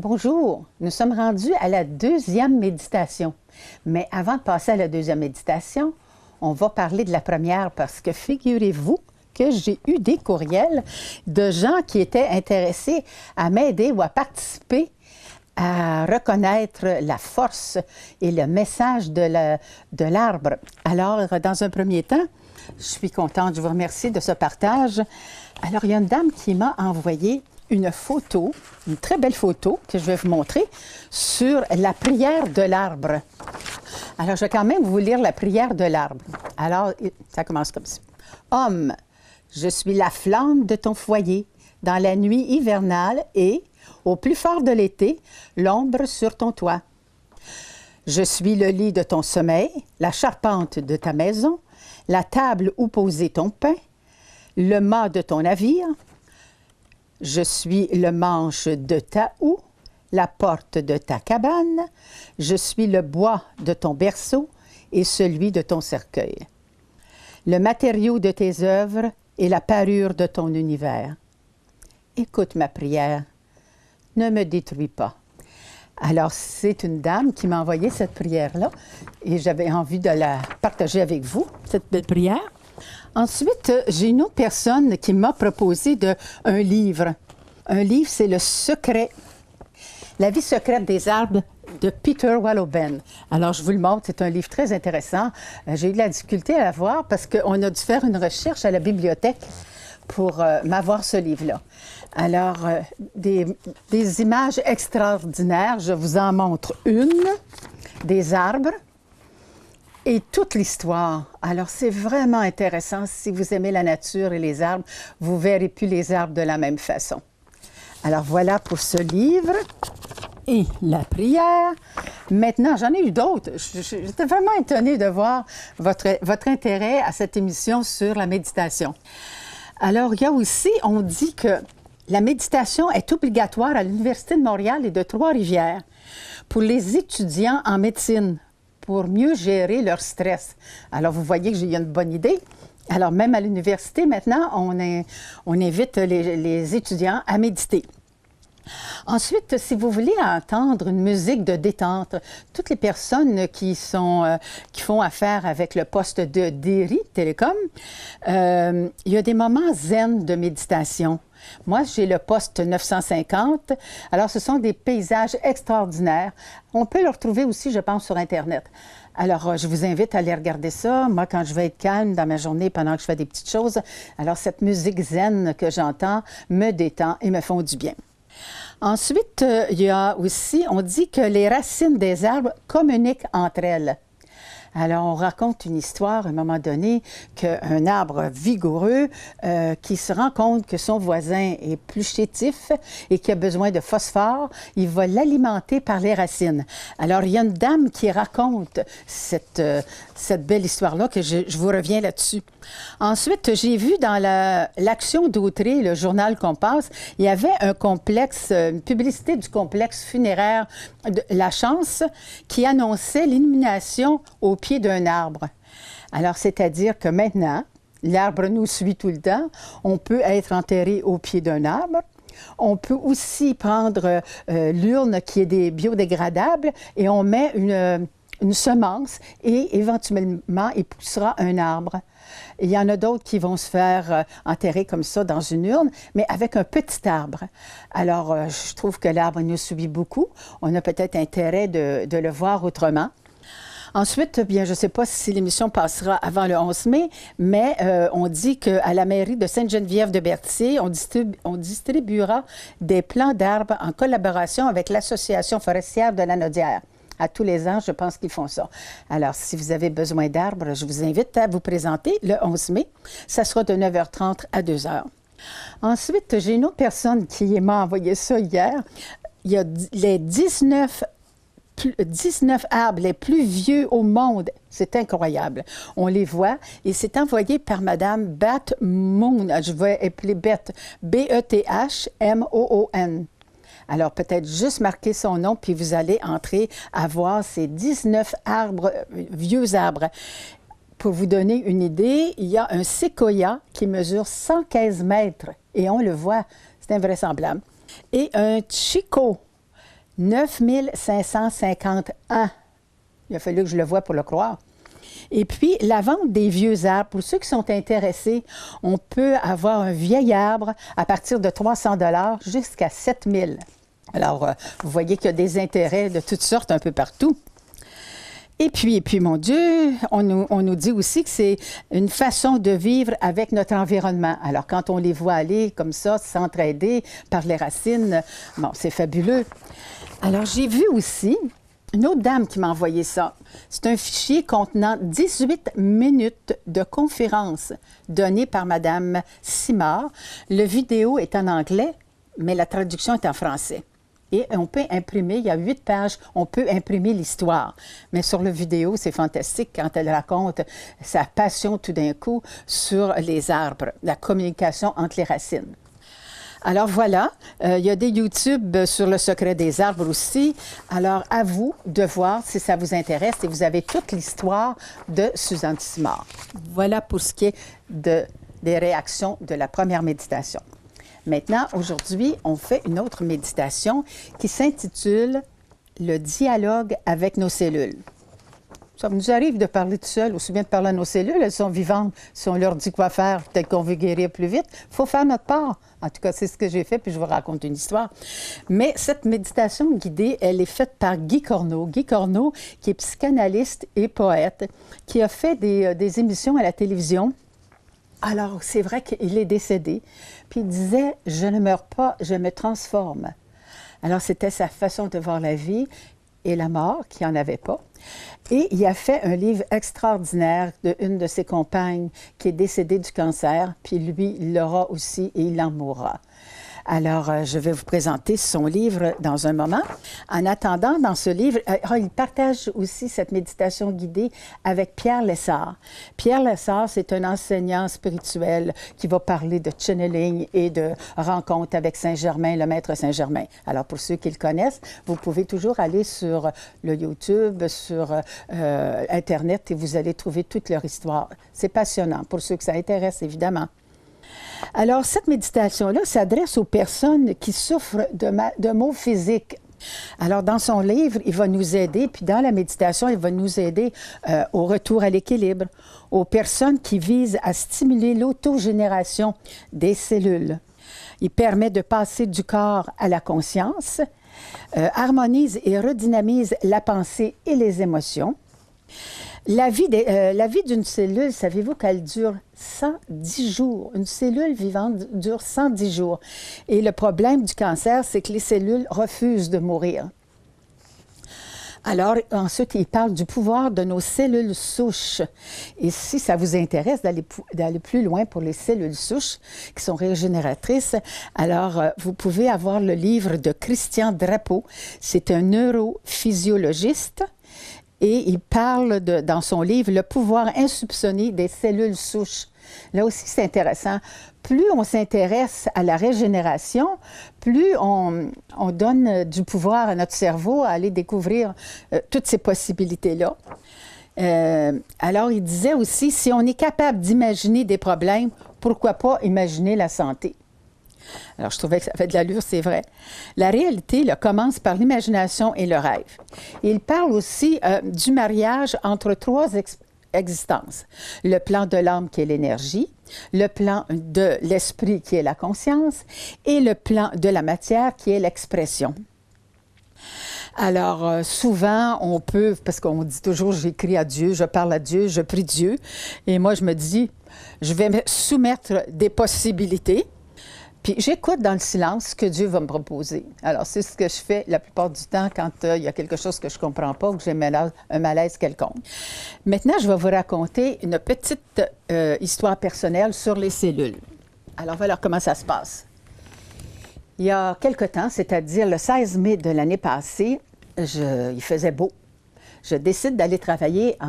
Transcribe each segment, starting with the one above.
bonjour. Nous sommes rendus à la deuxième méditation. Mais avant de passer à la deuxième méditation, on va parler de la première parce que figurez-vous que j'ai eu des courriels de gens qui étaient intéressés à m'aider ou à participer à reconnaître la force et le message de l'arbre. Alors, dans un premier temps, je suis contente, je vous remercie de ce partage. Alors, il y a une dame qui m'a envoyé une photo, une très belle photo que je vais vous montrer sur la prière de l'arbre. Alors, je vais quand même vous lire la prière de l'arbre. Alors, ça commence comme ça. « Homme, je suis la flamme de ton foyer dans la nuit hivernale et, au plus fort de l'été, l'ombre sur ton toit. Je suis le lit de ton sommeil, la charpente de ta maison, la table où poser ton pain, le mât de ton navire. Je suis le manche de ta houe, la porte de ta cabane. Je suis le bois de ton berceau et celui de ton cercueil. Le matériau de tes œuvres et la parure de ton univers. Écoute ma prière. Ne me détruis pas. » Alors, c'est une dame qui m'a envoyé cette prière-là et j'avais envie de la partager avec vous, cette belle prière. Ensuite, j'ai une autre personne qui m'a proposé un livre. Un livre, c'est Le secret, La vie secrète des arbres de Peter Wohlleben. Alors, je vous le montre, c'est un livre très intéressant. J'ai eu de la difficulté à l'avoir parce qu'on a dû faire une recherche à la bibliothèque pour m'avoir ce livre-là. Alors, des images extraordinaires. Je vous en montre une, des arbres et toute l'histoire. Alors, c'est vraiment intéressant. Si vous aimez la nature et les arbres, vous ne verrez plus les arbres de la même façon. Alors, voilà pour ce livre et la prière. Maintenant, j'en ai eu d'autres. J'étais vraiment étonnée de voir votre intérêt à cette émission sur la méditation. Alors, il y a aussi, on dit que la méditation est obligatoire à l'Université de Montréal et de Trois-Rivières pour les étudiants en médecine, pour mieux gérer leur stress. Alors, vous voyez que j'ai une bonne idée. Alors, même à l'université, maintenant, on invite les étudiants à méditer. Ensuite, si vous voulez entendre une musique de détente, toutes les personnes qui font affaire avec le poste de Derry Télécom, il y a des moments zen de méditation. Moi, j'ai le poste 950. Alors, ce sont des paysages extraordinaires. On peut le retrouver aussi, je pense, sur Internet. Alors, je vous invite à aller regarder ça. Moi, quand je vais être calme dans ma journée pendant que je fais des petites choses, alors cette musique zen que j'entends me détend et me font du bien. Ensuite, il y a aussi, on dit que les racines des arbres communiquent entre elles. Alors, on raconte une histoire à un moment donné qu'un arbre vigoureux qui se rend compte que son voisin est plus chétif et qui a besoin de phosphore, il va l'alimenter par les racines. Alors, il y a une dame qui raconte cette belle histoire-là, que je vous reviens là-dessus. Ensuite, j'ai vu dans l'Action d'Autrey, le journal qu'on passe, il y avait un complexe, une publicité du complexe funéraire de La Chance qui annonçait l'illumination au pied d'un arbre. Alors, c'est-à-dire que maintenant, l'arbre nous suit tout le temps. On peut être enterré au pied d'un arbre. On peut aussi prendre l'urne qui est des biodégradables et on met une semence et éventuellement, il poussera un arbre. Il y en a d'autres qui vont se faire enterrer comme ça dans une urne, mais avec un petit arbre. Alors, je trouve que l'arbre nous suit beaucoup. On a peut-être intérêt de le voir autrement. Ensuite, bien, je ne sais pas si l'émission passera avant le 11 mai, mais on dit qu'à la mairie de Sainte-Geneviève-de-Berthier, on distribuera des plants d'arbres en collaboration avec l'Association forestière de la Naudière. À tous les ans, je pense qu'ils font ça. Alors, si vous avez besoin d'arbres, je vous invite à vous présenter le 11 mai. Ça sera de 9h30 à 2h. Ensuite, j'ai une autre personne qui m'a envoyé ça hier. Il y a les 19 arbres les plus vieux au monde. C'est incroyable. On les voit et c'est envoyé par Mme Beth Moon. Je vais appeler Beth, B-E-T-H-M-O-O-N. Alors, peut-être juste marquer son nom, puis vous allez entrer à voir ces 19 arbres, vieux arbres. Pour vous donner une idée, il y a un séquoia qui mesure 115 mètres et on le voit, c'est invraisemblable. Et un chico 9 550 ans. Il a fallu que je le voie pour le croire. Et puis, la vente des vieux arbres, pour ceux qui sont intéressés, on peut avoir un vieil arbre à partir de 300 $ jusqu'à 7 000. Alors, vous voyez qu'il y a des intérêts de toutes sortes un peu partout. Et puis, mon Dieu, on nous dit aussi que c'est une façon de vivre avec notre environnement. Alors, quand on les voit aller comme ça, s'entraider par les racines, bon, c'est fabuleux. Alors, j'ai vu aussi une autre dame qui m'a envoyé ça. C'est un fichier contenant 18 minutes de conférence donnée par Mme Simard. Le vidéo est en anglais, mais la traduction est en français. Et on peut imprimer, il y a 8 pages, on peut imprimer l'histoire. Mais sur le vidéo, c'est fantastique quand elle raconte sa passion tout d'un coup sur les arbres, la communication entre les racines. Alors voilà, il y a des YouTube sur le secret des arbres aussi. Alors à vous de voir si ça vous intéresse et vous avez toute l'histoire de Suzanne Simard. Voilà pour ce qui est des réactions de la première méditation. Maintenant, aujourd'hui, on fait une autre méditation qui s'intitule « Le dialogue avec nos cellules ». Ça nous arrive de parler tout seul, aussi bien de parler à nos cellules, elles sont vivantes. Si on leur dit quoi faire, peut-être qu'on veut guérir plus vite. Il faut faire notre part. En tout cas, c'est ce que j'ai fait, puis je vous raconte une histoire. Mais cette méditation guidée, elle est faite par Guy Corneau. Guy Corneau, qui est psychanalyste et poète, qui a fait des émissions à la télévision. Alors, c'est vrai qu'il est décédé. Puis il disait « Je ne meurs pas, je me transforme ». Alors, c'était sa façon de voir la vie et la mort, qui n'en avait pas. Et il a fait un livre extraordinaire d'une de ses compagnes qui est décédée du cancer, puis lui, il l'aura aussi et il en mourra. Alors, je vais vous présenter son livre dans un moment. En attendant, dans ce livre, il partage aussi cette méditation guidée avec Pierre Lessard. Pierre Lessard, c'est un enseignant spirituel qui va parler de channeling et de rencontre avec Saint-Germain, le maître Saint-Germain. Alors, pour ceux qui le connaissent, vous pouvez toujours aller sur le YouTube, sur Internet et vous allez trouver toute leur histoire. C'est passionnant pour ceux que ça intéresse, évidemment. Alors, cette méditation-là s'adresse aux personnes qui souffrent de maux physiques. Alors, dans son livre, il va nous aider, puis dans la méditation, il va nous aider au retour à l'équilibre, aux personnes qui visent à stimuler l'autogénération des cellules. Il permet de passer du corps à la conscience, harmonise et redynamise la pensée et les émotions. La vie d'une cellule, savez-vous qu'elle dure 110 jours? Une cellule vivante dure 110 jours. Et le problème du cancer, c'est que les cellules refusent de mourir. Alors, ensuite, il parle du pouvoir de nos cellules souches. Et si ça vous intéresse d'aller plus loin pour les cellules souches, qui sont régénératrices, alors vous pouvez avoir le livre de Christian Drapeau. C'est un neurophysiologiste. Et il parle, dans son livre, le pouvoir insoupçonné des cellules souches. Là aussi, c'est intéressant. Plus on s'intéresse à la régénération, plus on donne du pouvoir à notre cerveau à aller découvrir toutes ces possibilités-là. Alors, il disait aussi, si on est capable d'imaginer des problèmes, pourquoi pas imaginer la santé? Alors, je trouvais que ça fait de l'allure, c'est vrai. La réalité là, commence par l'imagination et le rêve. Il parle aussi du mariage entre 3 existences. Le plan de l'âme qui est l'énergie, le plan de l'esprit qui est la conscience et le plan de la matière qui est l'expression. Alors, souvent, on peut, parce qu'on dit toujours, j'écris à Dieu, je parle à Dieu, je prie Dieu. Et moi, je me dis, je vais me soumettre des possibilités. Puis j'écoute dans le silence ce que Dieu va me proposer. Alors, c'est ce que je fais la plupart du temps quand il y a quelque chose que je ne comprends pas ou que j'ai un malaise quelconque. Maintenant, je vais vous raconter une petite histoire personnelle sur les cellules. Alors, voilà comment ça se passe. Il y a quelque temps, c'est-à-dire le 16 mai de l'année passée, il faisait beau. Je décide d'aller travailler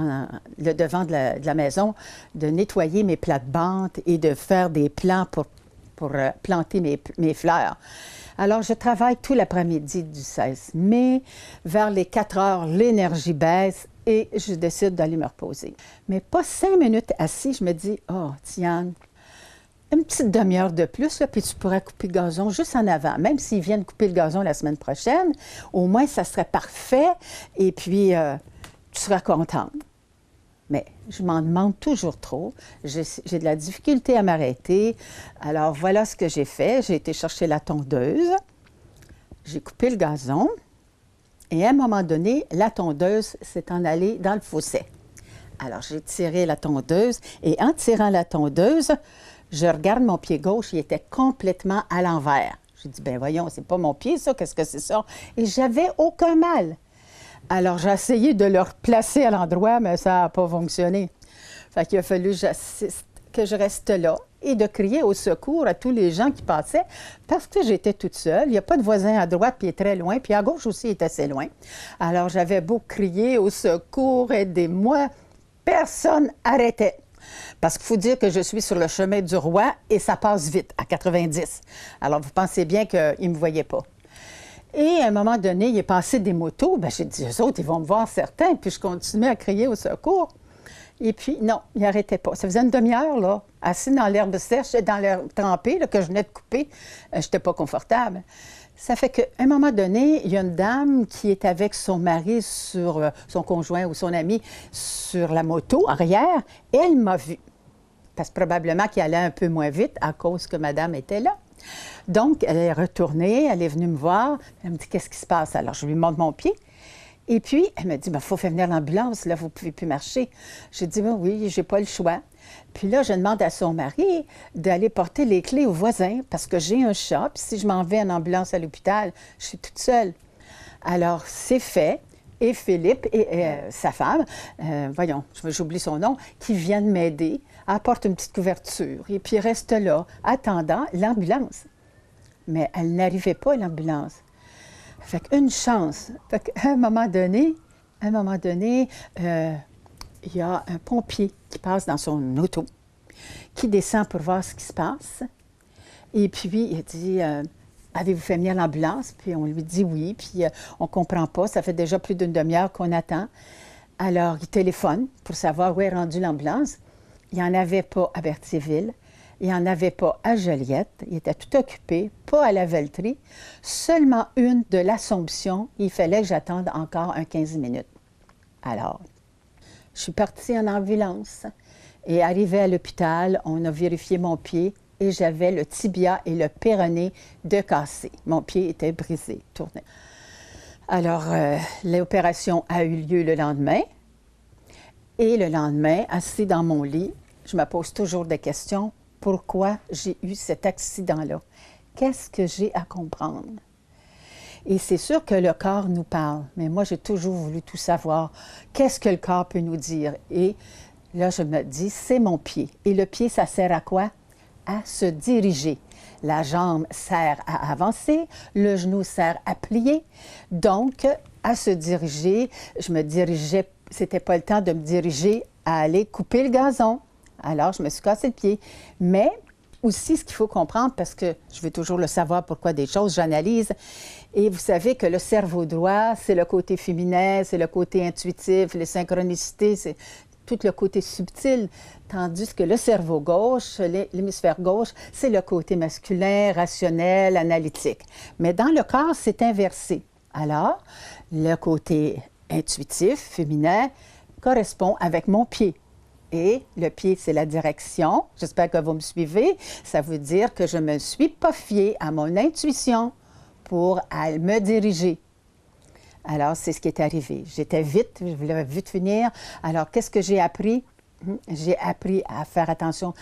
le devant de la maison, de nettoyer mes plates-bandes et de faire des plants pour planter mes fleurs. Alors, je travaille tout l'après-midi du 16 mai. Vers les 4 heures, l'énergie baisse et je décide d'aller me reposer. Mais pas 5 minutes assis, je me dis, « Oh, Tiane, une petite demi-heure de plus, là, puis tu pourrais couper le gazon juste en avant. Même s'ils viennent couper le gazon la semaine prochaine, au moins, ça serait parfait, et puis tu seras contente. Mais je m'en demande toujours trop. J'ai de la difficulté à m'arrêter. Alors, voilà ce que j'ai fait. J'ai été chercher la tondeuse. J'ai coupé le gazon. Et à un moment donné, la tondeuse s'est en allée dans le fossé. Alors, j'ai tiré la tondeuse. Et en tirant la tondeuse, je regarde mon pied gauche. Il était complètement à l'envers. J'ai dit, ben voyons, c'est pas mon pied, ça. Qu'est-ce que c'est ça? Et j'avais aucun mal. Alors, j'ai essayé de le replacer à l'endroit, mais ça n'a pas fonctionné. Fait qu'il a fallu que je reste là et de crier au secours à tous les gens qui passaient parce que j'étais toute seule. Il n'y a pas de voisin à droite, puis il est très loin, puis à gauche aussi, il est assez loin. Alors, j'avais beau crier au secours, aidez-moi, personne n'arrêtait. Parce qu'il faut dire que je suis sur le chemin du roi et ça passe vite, à 90. Alors, vous pensez bien qu'il ne me voyait pas. Et à un moment donné, il est passé des motos. Bien, j'ai dit, eux autres, ils vont me voir certains. Puis je continuais à crier au secours. Et puis, non, il n'arrêtait pas. Ça faisait une demi-heure, là, assis dans l'herbe sèche, dans l'herbe trempée, là, que je venais de couper. Je n'étais pas confortable. Ça fait qu'à un moment donné, il y a une dame qui est avec son mari, son conjoint ou son ami, sur la moto arrière. Et elle m'a vue. Parce que probablement qu'il allait un peu moins vite à cause que madame était là. Donc, elle est retournée, elle est venue me voir. Elle me dit, qu'est-ce qui se passe? Alors, je lui montre mon pied. Et puis, elle me dit, il faut faire venir l'ambulance, là, vous ne pouvez plus marcher. J'ai dit, ben oui, j'ai pas le choix. Puis là, je demande à son mari d'aller porter les clés au voisin parce que j'ai un chat. Puis si je m'en vais en ambulance à l'hôpital, je suis toute seule. Alors, c'est fait. Et Philippe et sa femme, voyons, j'oublie son nom, qui viennent m'aider, apportent une petite couverture. Et puis, reste là, attendant l'ambulance. Mais elle n'arrivait pas, l'ambulance. Fait qu'une chance. Fait qu'à un moment donné, il y a un pompier qui passe dans son auto, qui descend pour voir ce qui se passe. Et puis, il dit, avez-vous fait venir l'ambulance? Puis on lui dit oui, puis on ne comprend pas. Ça fait déjà plus d'une demi-heure qu'on attend. Alors, il téléphone pour savoir où est rendue l'ambulance. Il n'y en avait pas à Berthierville. Il n'y en avait pas à Joliette. Il était tout occupé, pas à la Velleterie. Seulement une de l'Assomption. Il fallait que j'attende encore 15 minutes. Alors, je suis partie en ambulance et arrivée à l'hôpital, on a vérifié mon pied et j'avais le tibia et le péroné de cassé. Mon pied était brisé, tourné. Alors, l'opération a eu lieu le lendemain. Et le lendemain, assis dans mon lit, je me pose toujours des questions. Pourquoi j'ai eu cet accident-là? Qu'est-ce que j'ai à comprendre? Et c'est sûr que le corps nous parle, mais moi, j'ai toujours voulu tout savoir. Qu'est-ce que le corps peut nous dire? Et là, je me dis, c'est mon pied. Et le pied, ça sert à quoi? À se diriger. La jambe sert à avancer, le genou sert à plier. Donc, à se diriger, je me dirigeais, c'était pas le temps de me diriger à aller couper le gazon. Alors, je me suis cassé le pied. Mais aussi, ce qu'il faut comprendre, parce que je veux toujours le savoir pourquoi des choses, j'analyse. Et vous savez que le cerveau droit, c'est le côté féminin, c'est le côté intuitif, les synchronicités, c'est tout le côté subtil. Tandis que le cerveau gauche, l'hémisphère gauche, c'est le côté masculin, rationnel, analytique. Mais dans le corps, c'est inversé. Alors, le côté intuitif, féminin, correspond avec mon pied. Et le pied, c'est la direction. J'espère que vous me suivez. Ça veut dire que je ne me suis pas fiée à mon intuition pour me diriger. Alors, c'est ce qui est arrivé. J'étais vite, je voulais vite finir. Alors, qu'est-ce que j'ai appris? J'ai appris à faire attention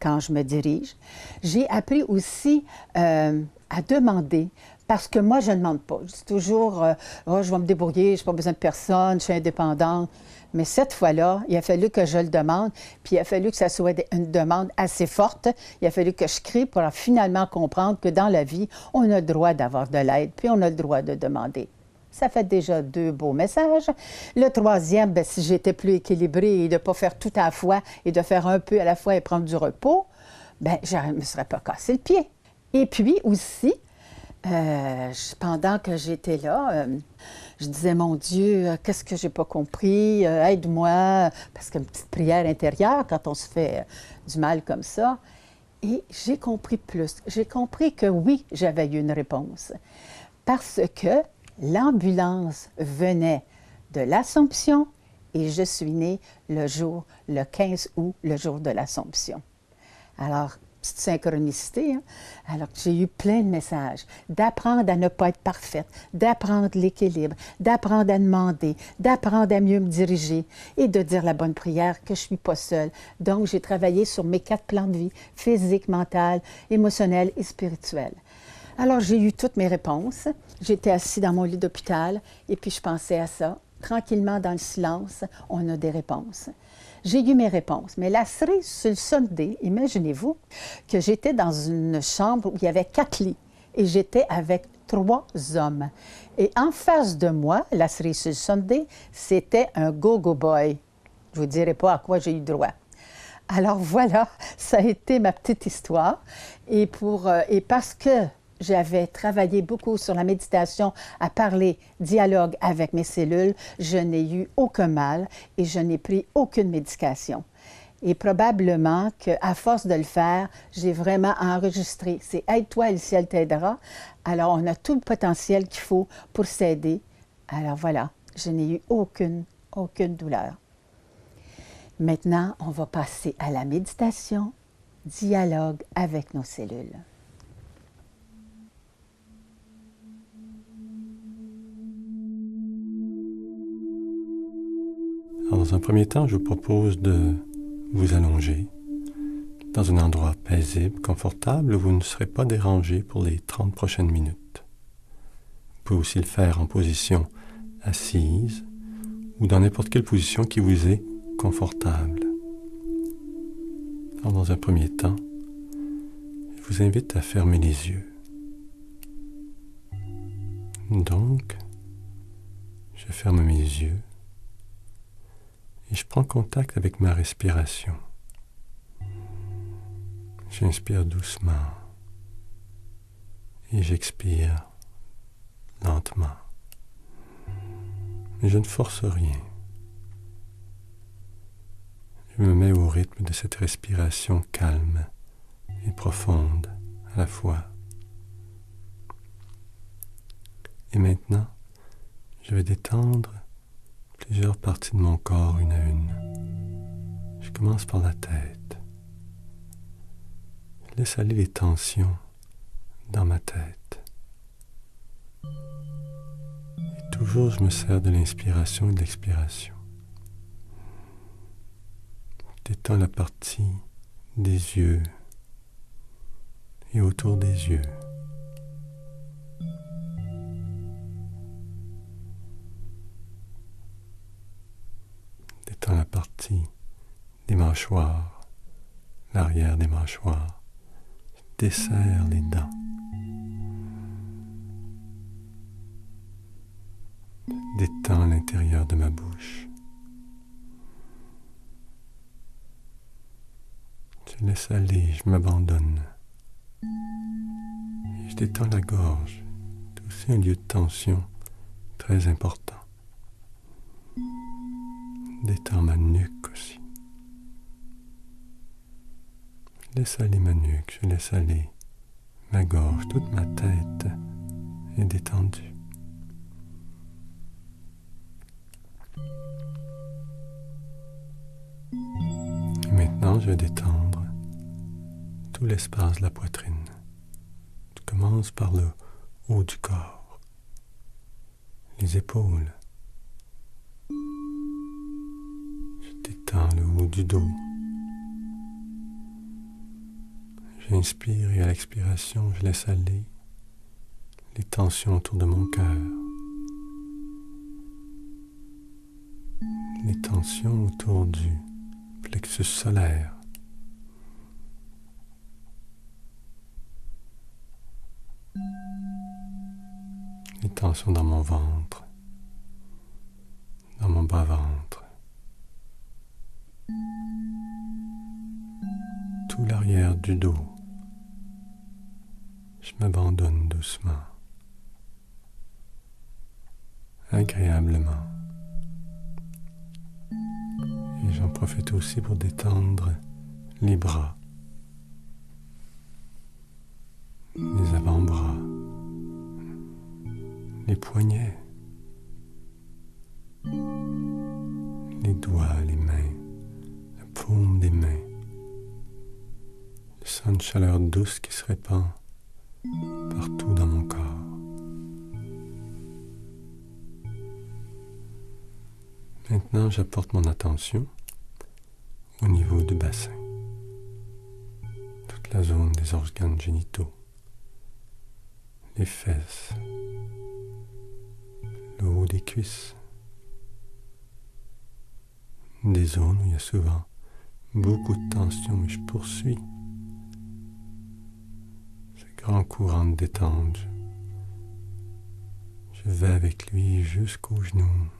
quand je me dirige. J'ai appris aussi à demander, parce que moi, je ne demande pas. Je dis toujours, oh, je vais me débrouiller, je n'ai pas besoin de personne, je suis indépendante. Mais cette fois-là, il a fallu que je le demande, puis il a fallu que ça soit une demande assez forte. Il a fallu que je crie pour finalement comprendre que dans la vie, on a le droit d'avoir de l'aide, puis on a le droit de demander. Ça fait déjà 2 beaux messages. Le troisième, bien, si j'étais plus équilibrée et de ne pas faire tout à la fois et de faire un peu à la fois et prendre du repos, bien, je ne me serais pas cassé le pied. Et puis aussi, pendant que j'étais là, je disais, mon Dieu, qu'est-ce que j'ai pas compris? Aide-moi. Parce qu'une petite prière intérieure, quand on se fait du mal comme ça. Et j'ai compris plus. J'ai compris que oui, j'avais eu une réponse. Parce que l'ambulance venait de l'Assomption et je suis née le 15 août, le jour de l'Assomption. Alors, petite synchronicité, hein? Alors, j'ai eu plein de messages. D'apprendre à ne pas être parfaite, d'apprendre l'équilibre, d'apprendre à demander, d'apprendre à mieux me diriger et de dire la bonne prière que je ne suis pas seule. Donc, j'ai travaillé sur mes 4 plans de vie, physique, mental, émotionnel et spirituel. Alors, j'ai eu toutes mes réponses. J'étais assise dans mon lit d'hôpital et puis je pensais à ça. Tranquillement, dans le silence, on a des réponses. J'ai eu mes réponses, mais la cerise sur le Sunday, imaginez-vous que j'étais dans une chambre où il y avait 4 lits et j'étais avec 3 hommes. Et en face de moi, la cerise sur le Sunday, c'était un go-go boy. Je ne vous dirai pas à quoi j'ai eu droit. Alors voilà, ça a été ma petite histoire. Et parce que j'avais travaillé beaucoup sur la méditation, à parler, dialogue avec mes cellules, je n'ai eu aucun mal et je n'ai pris aucune médication. Et probablement qu'à force de le faire, j'ai vraiment enregistré. C'est « Aide-toi et le ciel t'aidera ». Alors, on a tout le potentiel qu'il faut pour s'aider. Alors voilà, je n'ai eu aucune douleur. Maintenant, on va passer à la méditation, dialogue avec nos cellules. Alors, dans un premier temps, je vous propose de vous allonger dans un endroit paisible, confortable, où vous ne serez pas dérangé pour les 30 prochaines minutes. Vous pouvez aussi le faire en position assise ou dans n'importe quelle position qui vous est confortable. Alors, dans un premier temps, je vous invite à fermer les yeux. Donc, je ferme mes yeux et je prends contact avec ma respiration. J'inspire doucement et j'expire lentement. Mais je ne force rien. Je me mets au rythme de cette respiration calme et profonde à la fois. Et maintenant, je vais détendre plusieurs parties de mon corps une à une. Je commence par la tête. Je laisse aller les tensions dans ma tête. Et toujours, je me sers de l'inspiration et de l'expiration. Je détends la partie des yeux et autour des yeux. Détends la partie des mâchoires, l'arrière des mâchoires. Je desserre les dents. Je détends l'intérieur de ma bouche. Je laisse aller, je m'abandonne. Et je détends la gorge. C'est aussi un lieu de tension très important. Je détends ma nuque aussi. Je laisse aller ma nuque, je laisse aller ma gorge, toute ma tête est détendue. Et maintenant, je vais détendre tout l'espace de la poitrine. Je commence par le haut du corps, les épaules. Je détends le haut du dos. J'inspire et à l'expiration, je laisse aller les tensions autour de mon cœur. Les tensions autour du plexus solaire. Les tensions dans mon ventre, dans mon bas-ventre. Tout l'arrière du dos. Je m'abandonne doucement, agréablement. Et j'en profite aussi pour détendre les bras, les avant-bras, les poignets, les doigts, les mains, la paume des mains. Je sens une chaleur douce qui se répand partout dans mon corps. Maintenant, j'apporte mon attention au niveau du bassin, toute la zone des organes génitaux, les fesses, le haut des cuisses, des zones où il y a souvent beaucoup de tension, mais je poursuis ce grand courant de détente. Je vais avec lui jusqu'aux genoux,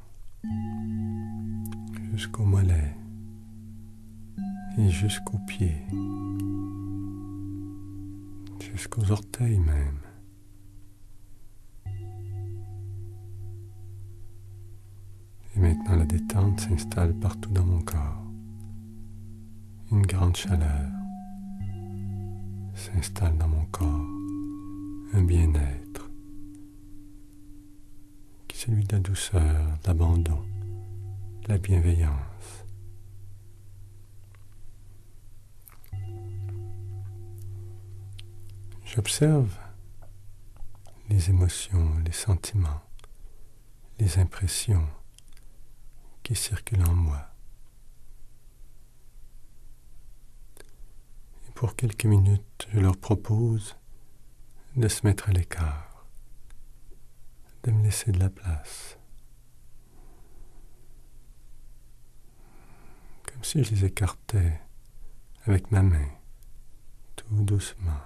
jusqu'aux mollets et jusqu'aux pieds, jusqu'aux orteils même. Et maintenant la détente s'installe partout dans mon corps. Une grande chaleur s'installe dans mon corps, un bien-être qui est celui de la douceur, de l'abandon, de la bienveillance. J'observe les émotions, les sentiments, les impressions qui circulent en moi. Et pour quelques minutes, je leur propose de se mettre à l'écart, de me laisser de la place, comme si je les écartais avec ma main, tout doucement.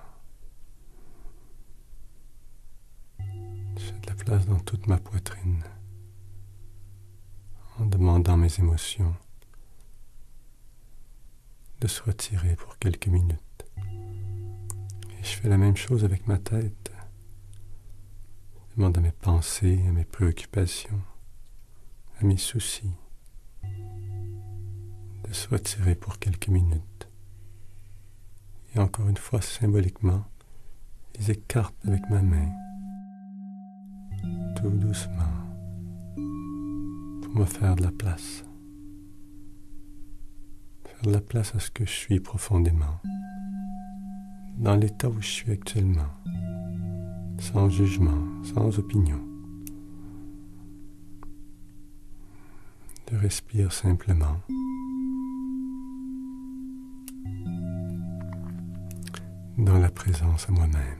J'ai de la place dans toute ma poitrine, en demandant mes émotions de se retirer pour quelques minutes. Et je fais la même chose avec ma tête. Je demande à mes pensées, à mes préoccupations, à mes soucis, de se retirer pour quelques minutes. Et encore une fois, symboliquement, je les écarte avec ma main, tout doucement, pour me faire de la place. Faire de la place à ce que je suis profondément, dans l'état où je suis actuellement, sans jugement, sans opinion. Je respire simplement. Dans la présence à moi-même.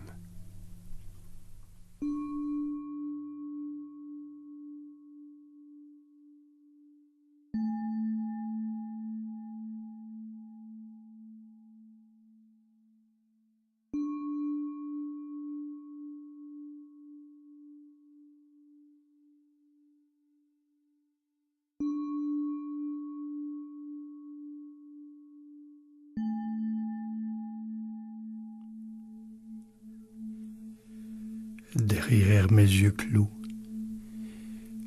Derrière mes yeux clos,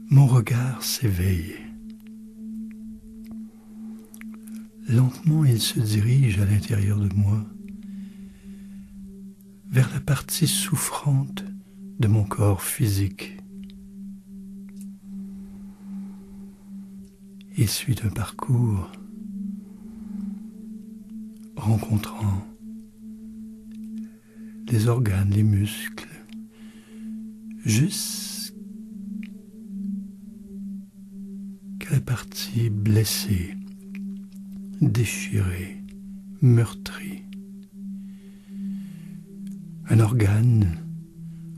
mon regard s'éveille. Lentement, il se dirige à l'intérieur de moi, vers la partie souffrante de mon corps physique. Et suit un parcours rencontrant les organes, les muscles, jusqu'à la partie blessée, déchirée, meurtrie. Un organe,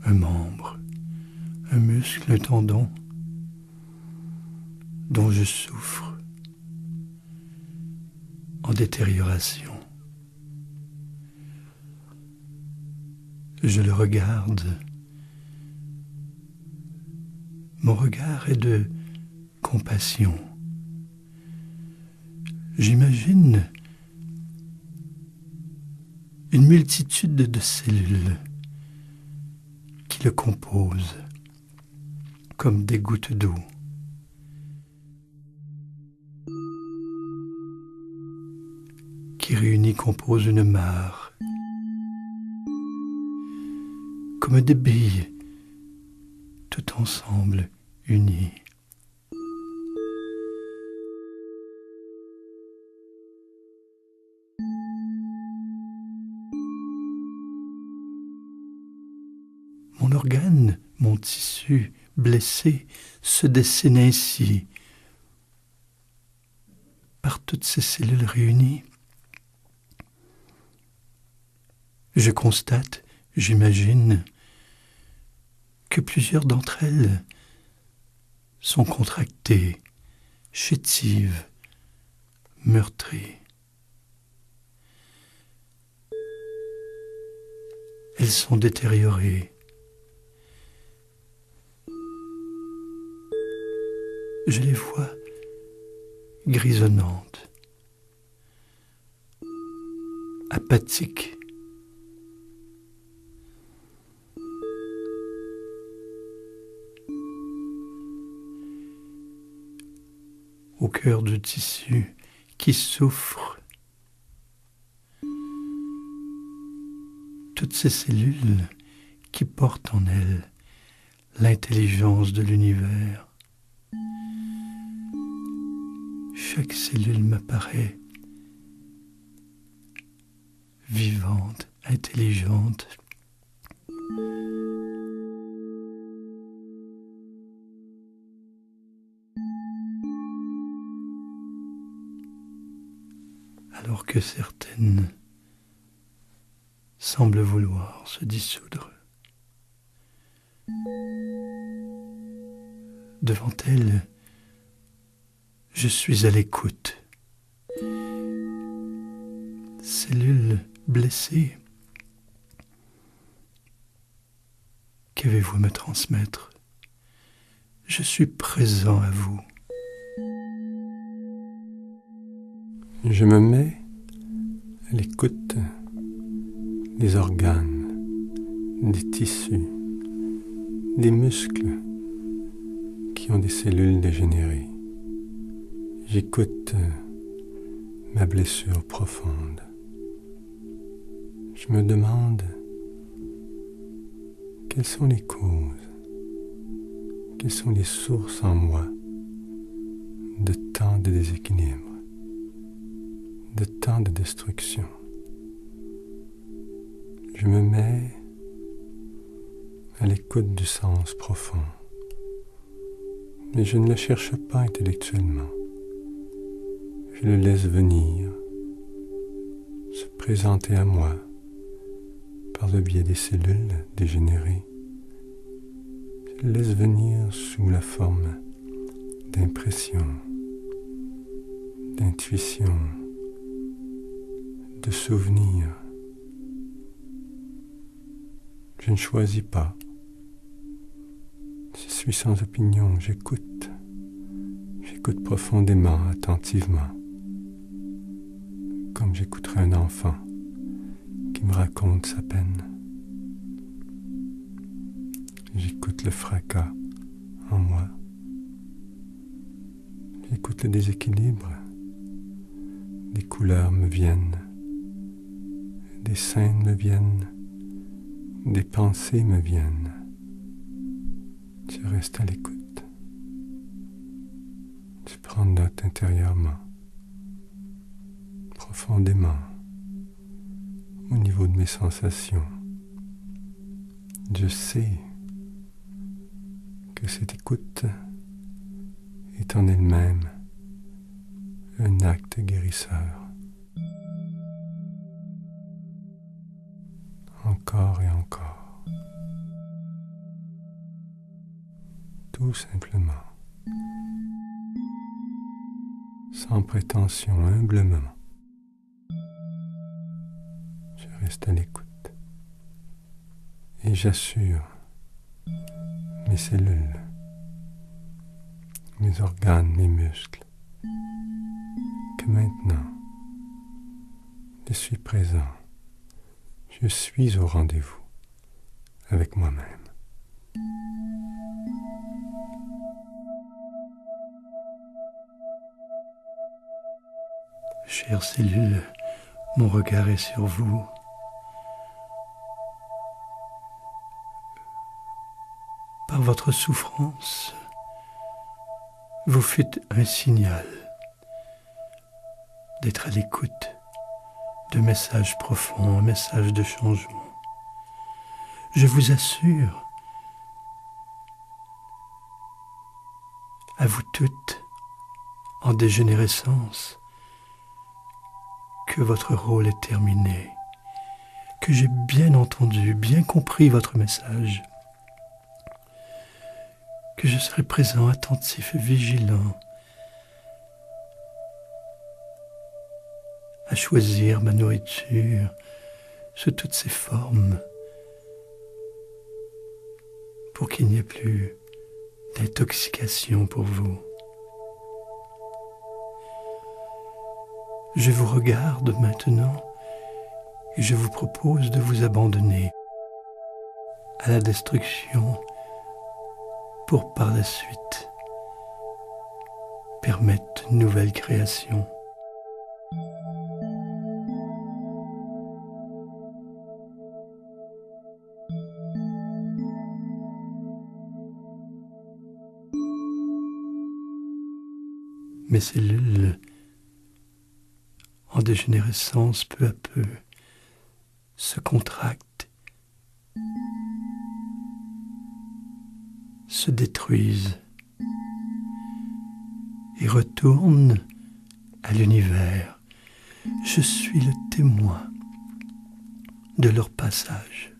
un membre, un muscle, un tendon dont je souffre en détérioration. Je le regarde. Mon regard est de compassion. J'imagine une multitude de cellules qui le composent comme des gouttes d'eau. Qui réunis composent une mare. comme des billes, tout ensemble unis. Mon organe, mon tissu blessé se dessine ainsi, par toutes ces cellules réunies. Je constate, j'imagine, que plusieurs d'entre elles sont contractées, chétives, meurtries. Elles sont détériorées. Je les vois grisonnantes, apathiques. Au cœur du tissu qui souffre, toutes ces cellules qui portent en elles l'intelligence de l'univers. Chaque cellule m'apparaît vivante, intelligente. Alors que certaines semblent vouloir se dissoudre. Devant elles, je suis à l'écoute. Cellules blessées, qu'avez-vous à me transmettre? Je suis présent à vous. Je me mets à l'écoute des organes, des tissus, des muscles qui ont des cellules dégénérées. J'écoute ma blessure profonde. Je me demande quelles sont les causes, quelles sont les sources en moi de tant de déséquilibre, de tant de destruction. Je me mets à l'écoute du sens profond, mais je ne le cherche pas intellectuellement. Je le laisse venir, se présenter à moi par le biais des cellules dégénérées. Je le laisse venir sous la forme d'impression, d'intuition, de souvenirs. Je ne choisis pas. Je suis sans opinion, j'écoute. J'écoute profondément, attentivement, comme j'écouterais un enfant qui me raconte sa peine. J'écoute le fracas en moi. J'écoute le déséquilibre. Des couleurs me viennent, des scènes me viennent, des pensées me viennent. Je reste à l'écoute. Je prends note intérieurement, profondément, au niveau de mes sensations. Je sais que cette écoute est en elle-même un acte guérisseur. Encore et encore. Tout simplement. Sans prétention, humblement. Je reste à l'écoute. Et j'assure mes cellules, mes organes, mes muscles, que maintenant, je suis présent. Je suis au rendez-vous avec moi-même. Chères cellules, mon regard est sur vous. votre souffrance, vous fûtes un signal d'être à l'écoute de messages profonds, un message de changement. Je vous assure, à vous toutes, en dégénérescence, que votre rôle est terminé, que j'ai bien entendu, bien compris votre message, que je serai présent, attentif et vigilant à choisir ma nourriture sous toutes ses formes pour qu'il n'y ait plus d'intoxication pour vous. Je vous regarde maintenant et je vous propose de vous abandonner à la destruction pour par la suite permettre une nouvelle création. Mes cellules, en dégénérescence peu à peu, se contractent, se détruisent et retournent à l'univers. Je suis le témoin de leur passage.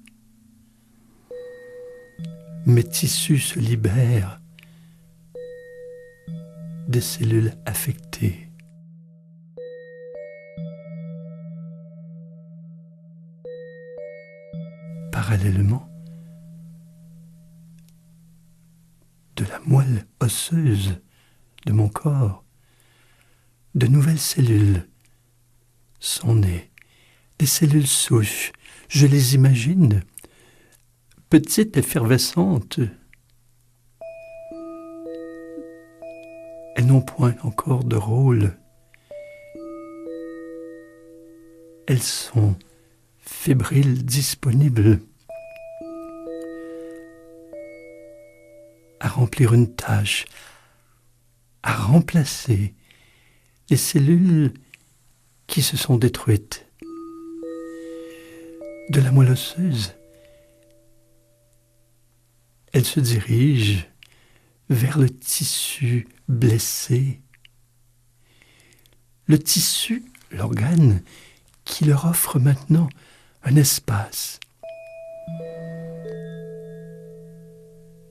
Mes tissus se libèrent des cellules affectées. Parallèlement, de la moelle osseuse de mon corps, de nouvelles cellules sont nées, des cellules souches, je les imagine, petites, effervescentes. Elles n'ont point encore de rôle. Elles sont fébriles, disponibles à remplir une tâche, à remplacer les cellules qui se sont détruites. De la moelle osseuse, elles se dirigent vers le tissu blessé. Le tissu, l'organe, qui leur offre maintenant un espace.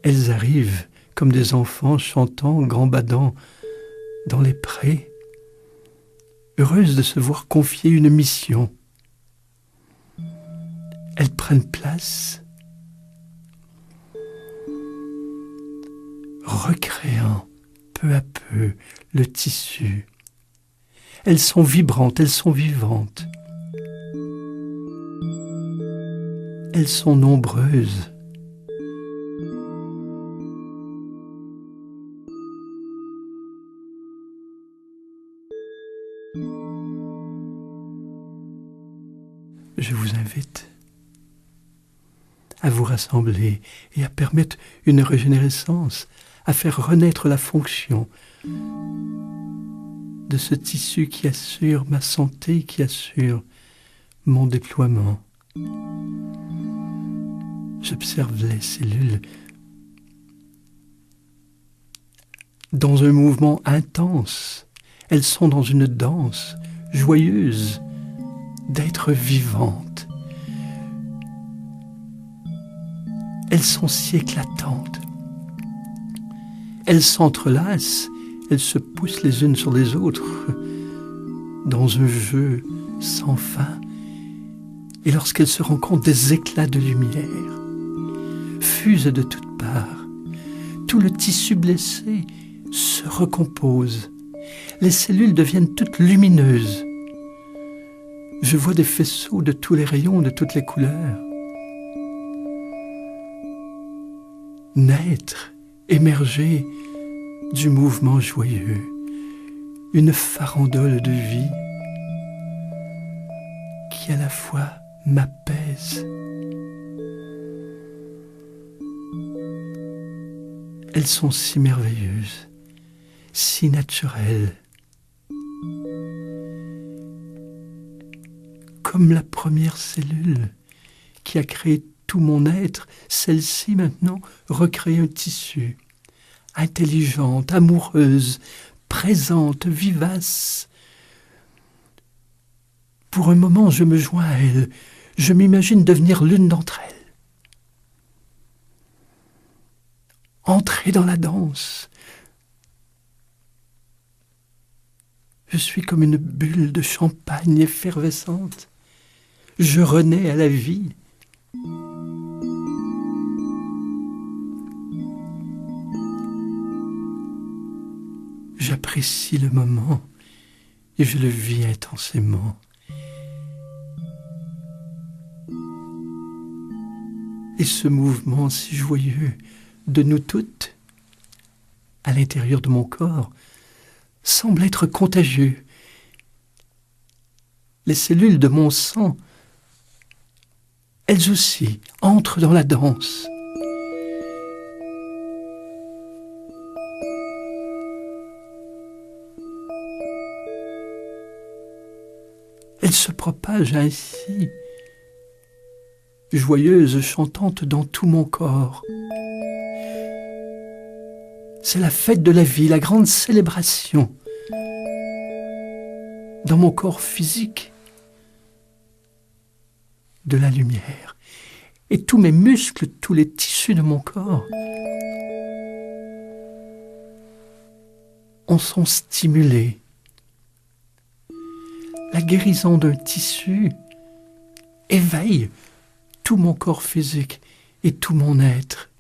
Elles arrivent comme des enfants chantant, gambadant dans les prés, heureuses de se voir confier une mission. Elles prennent place, recréant peu à peu le tissu. Elles sont vibrantes, elles sont vivantes. Elles sont nombreuses. Je vous invite à vous rassembler et à permettre une régénérescence, à faire renaître la fonction de ce tissu qui assure ma santé, qui assure mon déploiement. J'observe les cellules dans un mouvement intense. Elles sont dans une danse joyeuse d'être vivantes. Elles sont si éclatantes. Elles s'entrelacent, elles se poussent les unes sur les autres dans un jeu sans fin. Et lorsqu'elles se rencontrent, des éclats de lumière fusent de toutes parts. Tout le tissu blessé se recompose. Les cellules deviennent toutes lumineuses. Je vois des faisceaux de tous les rayons, de toutes les couleurs. Naître, émerger du mouvement joyeux, une farandole de vie qui à la fois m'apaise Elles sont si merveilleuses, si naturelles. Comme la première cellule qui a créé tout mon être, celle-ci maintenant recrée un tissu. Intelligente, amoureuse, présente, vivace. Pour un moment, je me joins à elle. Je m'imagine devenir l'une d'entre elles. Entrer dans la danse. Je suis comme une bulle de champagne effervescente. Je renais à la vie. J'apprécie le moment et je le vis intensément. Et ce mouvement si joyeux de nous toutes, à l'intérieur de mon corps, semble être contagieux. Les cellules de mon sang, elles aussi, entrent dans la danse. Elles se propagent ainsi, joyeuses, chantantes dans tout mon corps. C'est la fête de la vie, la grande célébration. Dans mon corps physique, de la lumière. Et tous mes muscles, tous les tissus de mon corps en sont stimulés. La guérison d'un tissu éveille tout mon corps physique et tout mon être.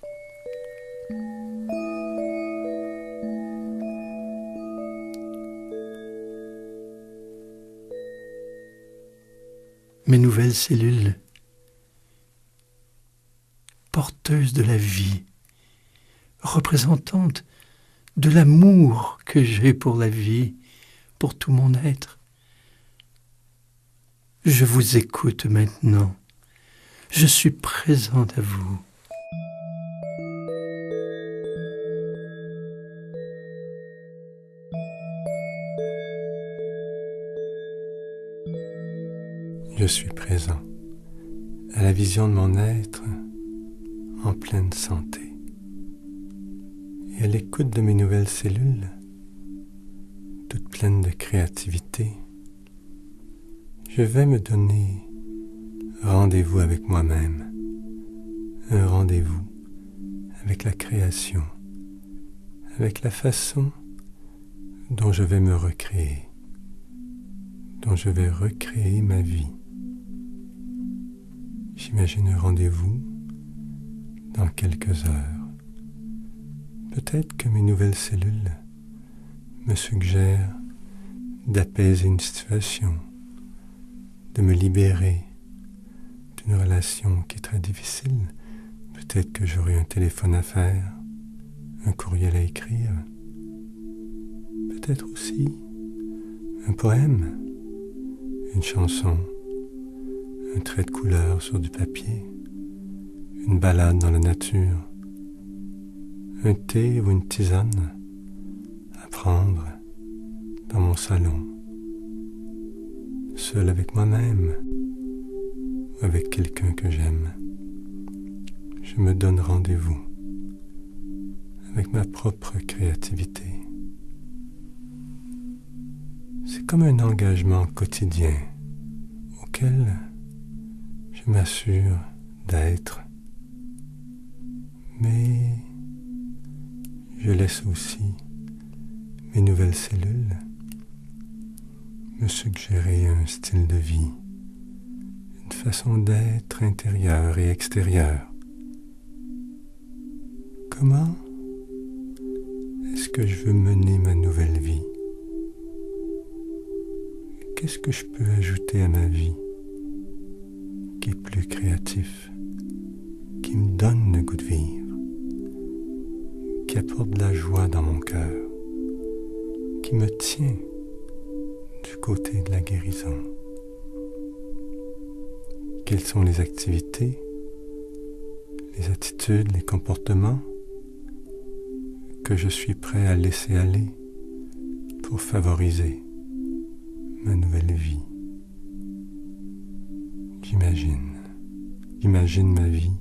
Mes nouvelles cellules, porteuses de la vie, représentantes de l'amour que j'ai pour la vie, pour tout mon être. Je vous écoute maintenant. Je suis présente à vous. Je suis présent à la vision de mon être en pleine santé et à l'écoute de mes nouvelles cellules, toutes pleines de créativité. Je vais me donner rendez-vous avec moi-même, un rendez-vous avec la création, avec la façon dont je vais me recréer, dont je vais recréer ma vie. J'imagine un rendez-vous dans quelques heures. Peut-être que mes nouvelles cellules me suggèrent d'apaiser une situation, de me libérer d'une relation qui est très difficile. Peut-être que j'aurai un téléphone à faire, un courriel à écrire. Peut-être aussi un poème, une chanson, un trait de couleur sur du papier, une balade dans la nature, un thé ou une tisane à prendre dans mon salon, seul avec moi-même ou avec quelqu'un que j'aime. Je me donne rendez-vous avec ma propre créativité. C'est comme un engagement quotidien auquel je m'assure d'être, mais je laisse aussi mes nouvelles cellules me suggérer un style de vie, une façon d'être intérieure et extérieure. Comment est-ce que je veux mener ma nouvelle vie? Qu'est-ce que je peux ajouter à ma vie qui est plus créatif, qui me donne le goût de vivre, qui apporte de la joie dans mon cœur, qui me tient du côté de la guérison? Quelles sont les activités, les attitudes, les comportements que je suis prêt à laisser aller pour favoriser ma nouvelle vie. J'imagine ma vie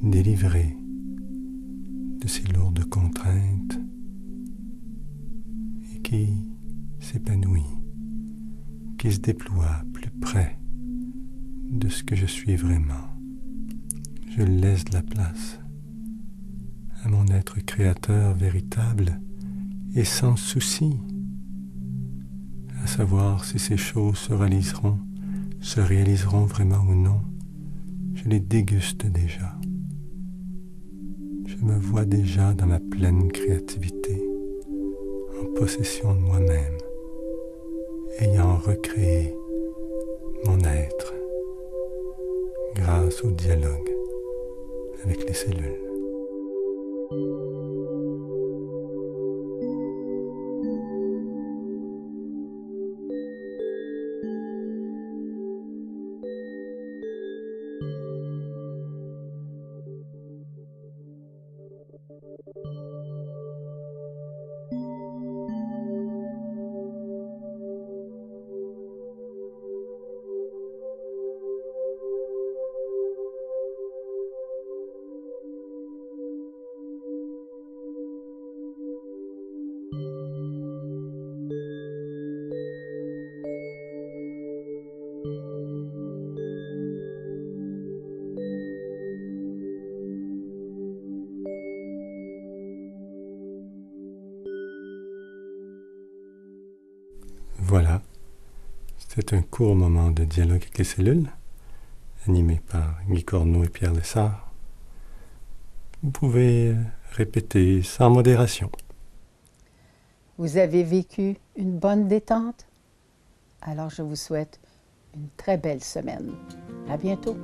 délivrée de ces lourdes contraintes et qui s'épanouit, qui se déploie plus près de ce que je suis vraiment. Je laisse de la place à mon être créateur véritable et sans souci, à savoir si ces choses se réaliseront vraiment ou non. Je les déguste déjà. Je me vois déjà dans ma pleine créativité, en possession de moi-même, ayant recréé mon être grâce au dialogue avec les cellules. Voilà, c'est un court moment de dialogue avec les cellules, animé par Guy Corneau et Pierre Lessard. Vous pouvez répéter sans modération. Vous avez vécu une bonne détente? Alors je vous souhaite une très belle semaine. À bientôt.